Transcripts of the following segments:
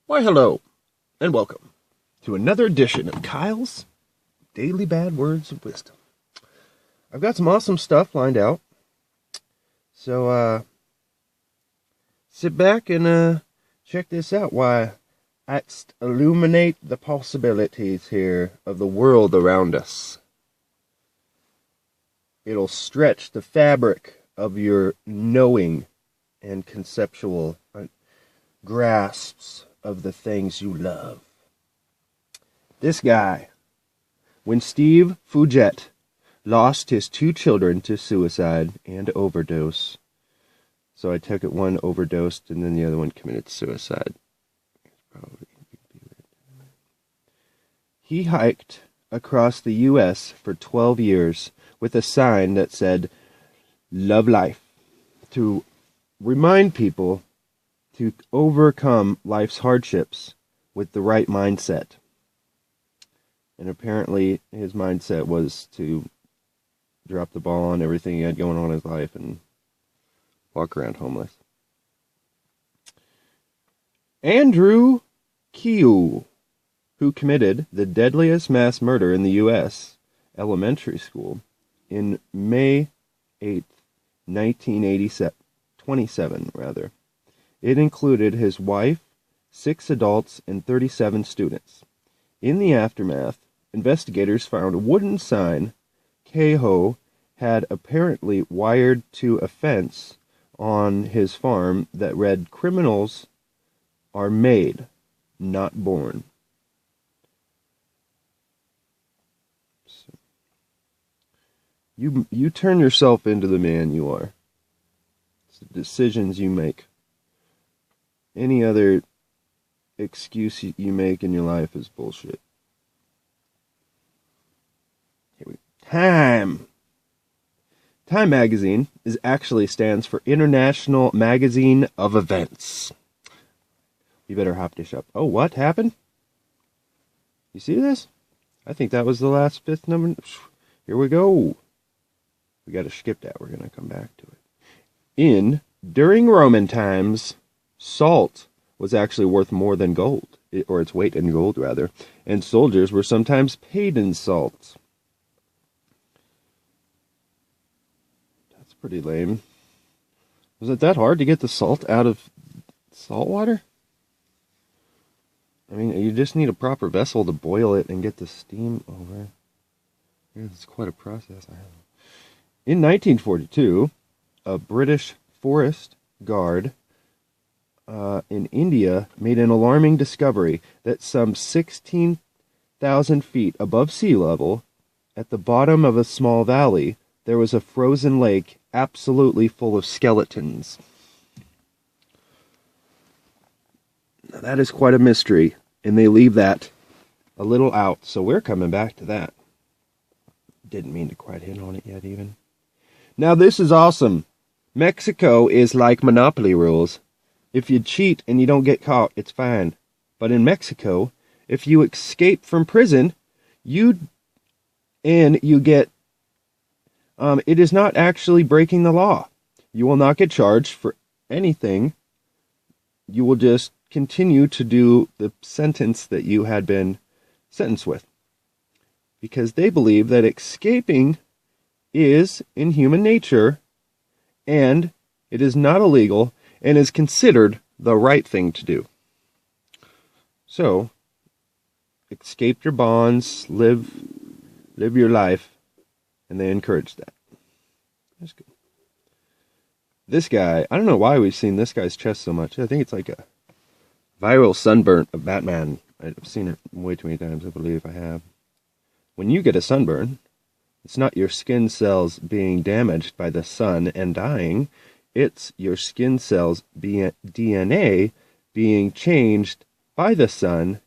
Why, hello, and welcome to another edition of Kyle's Daily Bad Words of Wisdom. I've got some awesome stuff lined out, so sit back and check this out. Why, I illuminate the possibilities here of the world around us. It'll stretch the fabric of your knowing and conceptual grasps of the things you love. This guy, when Steve Fugett lost his 2 children to suicide and overdose, so I took it, one overdosed and then the other one committed suicide. He hiked across the U.S. for 12 years with a sign that said, "Love life," to remind people to overcome life's hardships with the right mindset. And apparently his mindset was to drop the ball on everything he had going on in his life and walk around homeless. Andrew Kiyou, who committed the deadliest mass murder in the U.S. elementary school in May 8th, 1927. It included his wife, 6 adults, and 37 students. In the aftermath, investigators found a wooden sign Kiyou had apparently wired to a fence on his farm that read, "Criminals are made, not born." So, you turn yourself into the man you are. It's the decisions you make. Any other excuse you make in your life is bullshit. Here we go. Time magazine actually stands for International Magazine of Events. You better hop this up. Oh, what happened? You see this? I think that was the last 5th number. Here we go. We got to skip that. We're going to come back to it. During Roman times, salt was actually worth more than gold, or its weight in gold, rather, and soldiers were sometimes paid in salt. That's pretty lame. Was it that hard to get the salt out of salt water? I mean, you just need a proper vessel to boil it and get the steam over. Yeah, it's quite a process. In 1942, a British forest guard in India made an alarming discovery that some 16,000 feet above sea level, at the bottom of a small valley, there was a frozen lake absolutely full of skeletons. Now, that is quite a mystery, and they leave that a little out, so we're coming back to that. Didn't mean to quite hit on it yet, even. Now, this is awesome. Mexico is like Monopoly rules. If you cheat and you don't get caught, it's fine. But in Mexico, if you escape from prison, you get, it is not actually breaking the law. You will not get charged for anything. You will just continue to do the sentence that you had been sentenced with. Because they believe that escaping is in human nature, and it is not illegal, and is considered the right thing to do. So, escape your bonds, live your life, and they encourage that. That's good. This guy, I don't know why we've seen this guy's chest so much. I think it's like a viral sunburn of Batman. I've seen it way too many times, I believe I have. When you get a sunburn, it's not your skin cells being damaged by the sun and dying. It's your skin cells' DNA being changed by the sun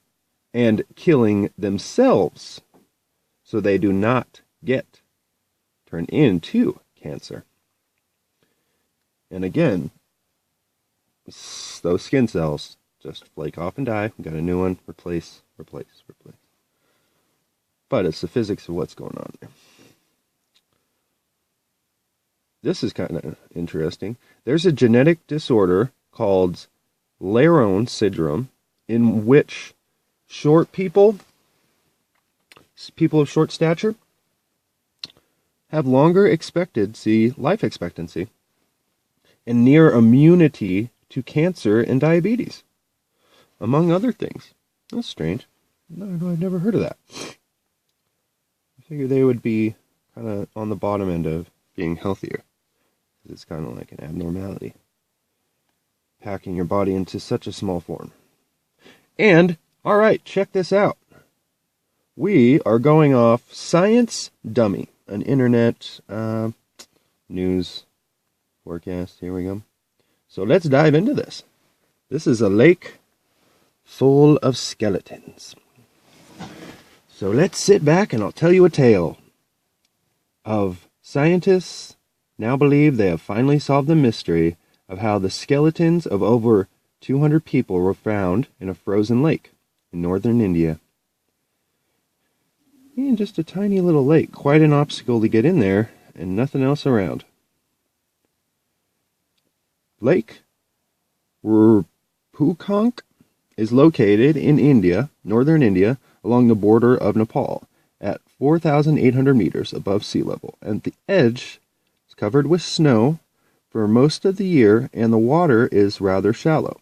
and killing themselves, so they do not turn into cancer. And again, those skin cells just flake off and die. We got a new one. Replace. But it's the physics of what's going on there. This is kind of interesting. There's a genetic disorder called Laron syndrome in which short people of short stature, have longer life expectancy and near immunity to cancer and diabetes, among other things. That's strange. No, I've never heard of that. I figure they would be kind of on the bottom end of being healthier. It's kind of like an abnormality, packing your body into such a small form. And, all right, check this out. We are going off Science Dummy, an internet news forecast. Here we go. So let's dive into this. This is a lake full of skeletons. So let's sit back and I'll tell you a tale of scientists now believe they have finally solved the mystery of how the skeletons of over 200 people were found in a frozen lake in northern India. And just a tiny little lake, quite an obstacle to get in there, and nothing else around. Lake Rupukunk is located in India, northern India, along the border of Nepal, at 4,800 meters above sea level, and the edge is covered with snow for most of the year, and the water is rather shallow,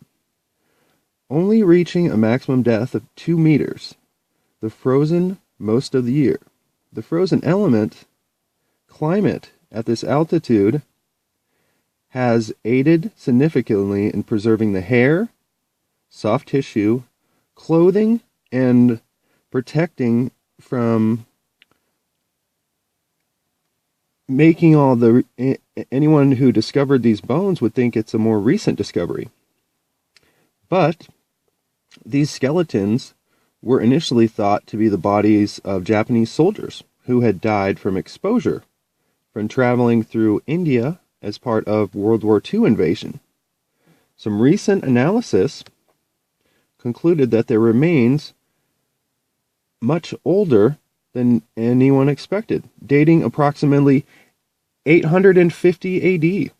only reaching a maximum depth of 2 meters. The frozen most of the year. The frozen climate at this altitude has aided significantly in preserving the hair, soft tissue, clothing, and protecting from making anyone who discovered these bones would think it's a more recent discovery. But these skeletons were initially thought to be the bodies of Japanese soldiers who had died from exposure from traveling through India as part of World War II invasion. Some recent analysis concluded that their remains much older than anyone expected, dating approximately 850 AD.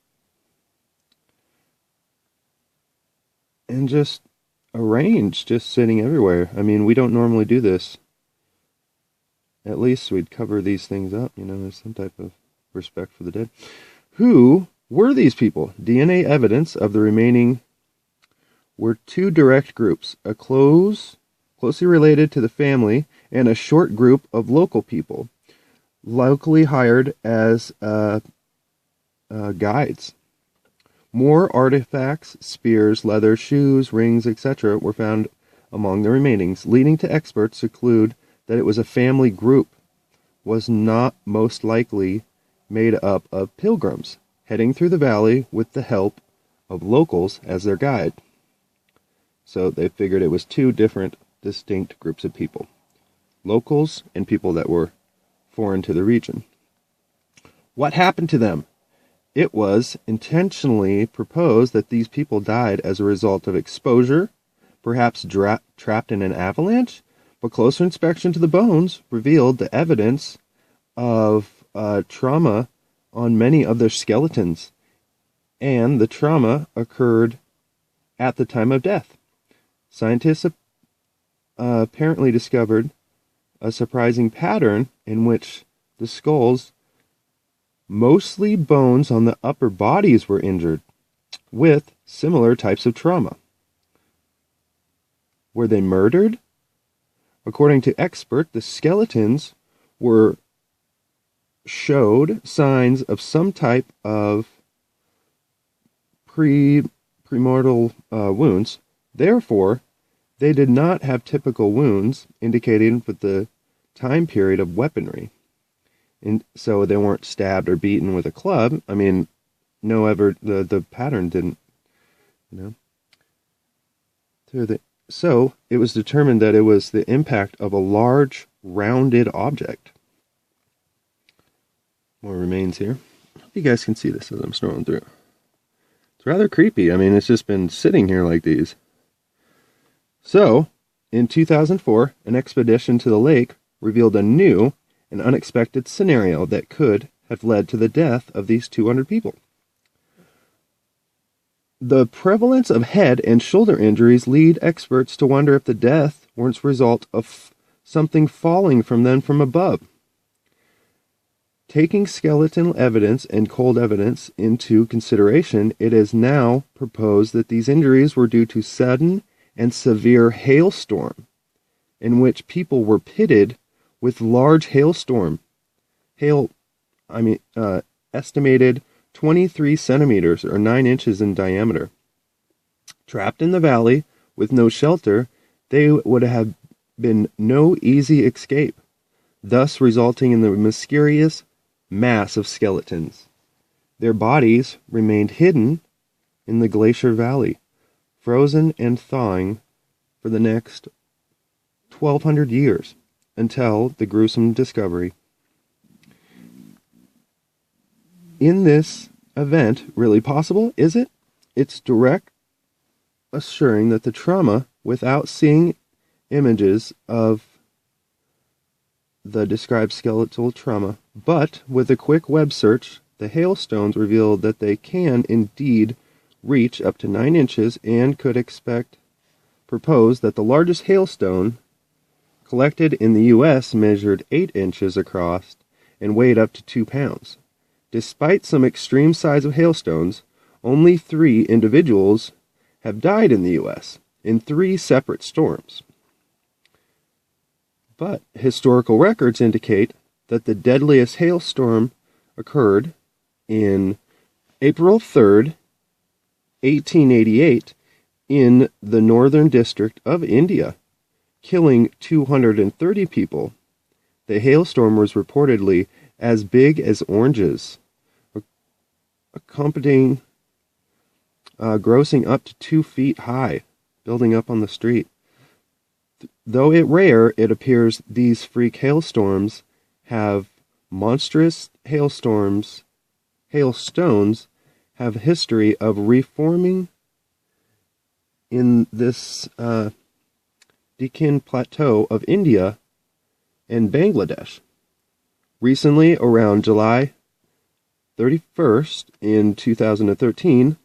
And just arranged, just sitting everywhere. I mean, we don't normally do this. At least we'd cover these things up, there's some type of respect for the dead. Who were these people? DNA evidence of the remaining were two direct groups, a closely related to the family, and a short group of local people, locally hired as guides. More artifacts, spears, leather, shoes, rings, etc. were found among the remainings, leading to experts to conclude that it was a family group, was not most likely made up of pilgrims, heading through the valley with the help of locals as their guide. So they figured it was two different, distinct groups of people. Locals and people that were foreign to the region. What happened to them? It was intentionally proposed that these people died as a result of exposure, perhaps trapped in an avalanche, but closer inspection to the bones revealed the evidence of trauma on many of their skeletons, and the trauma occurred at the time of death. Scientists apparently discovered a surprising pattern in which the skulls, mostly bones on the upper bodies, were injured with similar types of trauma. Were they murdered? According to experts, the skeletons showed signs of some type of premortal wounds. Therefore, they did not have typical wounds indicated with the time period of weaponry. And so they weren't stabbed or beaten with a club. I mean, the pattern didn't, So it was determined that it was the impact of a large, rounded object. More remains here. I hope you guys can see this as I'm scrolling through. It's rather creepy. I mean, it's just been sitting here like these. So, in 2004, an expedition to the lake revealed a new and unexpected scenario that could have led to the death of these 200 people. The prevalence of head and shoulder injuries lead experts to wonder if the death was a result of something falling from them from above. Taking skeletal evidence and cold evidence into consideration, it is now proposed that these injuries were due to sudden and severe hailstorm, in which people were pitted with large estimated 23 centimeters or 9 inches in diameter. Trapped in the valley with no shelter, they would have been no easy escape, thus resulting in the mysterious mass of skeletons. Their bodies remained hidden in the glacier valley, frozen and thawing for the next 1,200 years until the gruesome discovery. In this event, really possible, is it? It's direct assuring that the trauma, without seeing images of the described skeletal trauma, but with a quick web search, the hailstones revealed that they can indeed reach up to 9 inches and could propose that the largest hailstone collected in the U.S. measured 8 inches across and weighed up to 2 pounds. Despite some extreme size of hailstones, only 3 individuals have died in the U.S. in 3 separate storms. But historical records indicate that the deadliest hailstorm occurred in April 3rd, 1888, in the northern district of India, killing 230 people. The hailstorm was reportedly as big as oranges, accompanying grossing up to 2 feet high, building up on the street. Though rare, it appears these freak hailstorms have monstrous hailstones have a history of reforming in this Deccan Plateau of India and Bangladesh. Recently, around July 31st in 2013,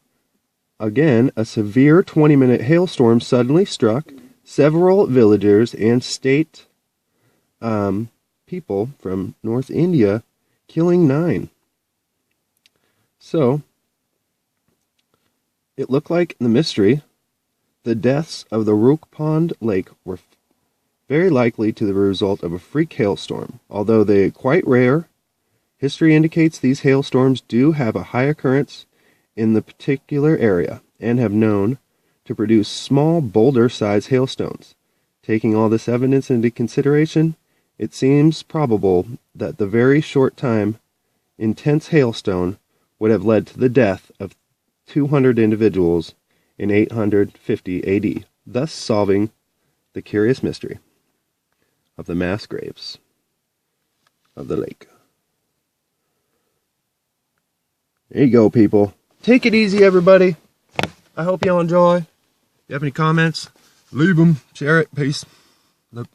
again, a severe 20-minute hailstorm suddenly struck several villagers and state people from North India, killing 9. So, it looked like the mystery, the deaths of the Rook Pond Lake were very likely to the result of a freak hailstorm. Although they are quite rare, history indicates these hailstorms do have a high occurrence in the particular area and have known to produce small boulder-sized hailstones. Taking all this evidence into consideration, it seems probable that the very short time intense hailstone would have led to the death of 200 individuals in 850 AD, thus solving the curious mystery of the mass graves of the lake. There you go, people. Take it easy, everybody. I hope y'all enjoy. If you have any comments, leave them. Share it. Peace.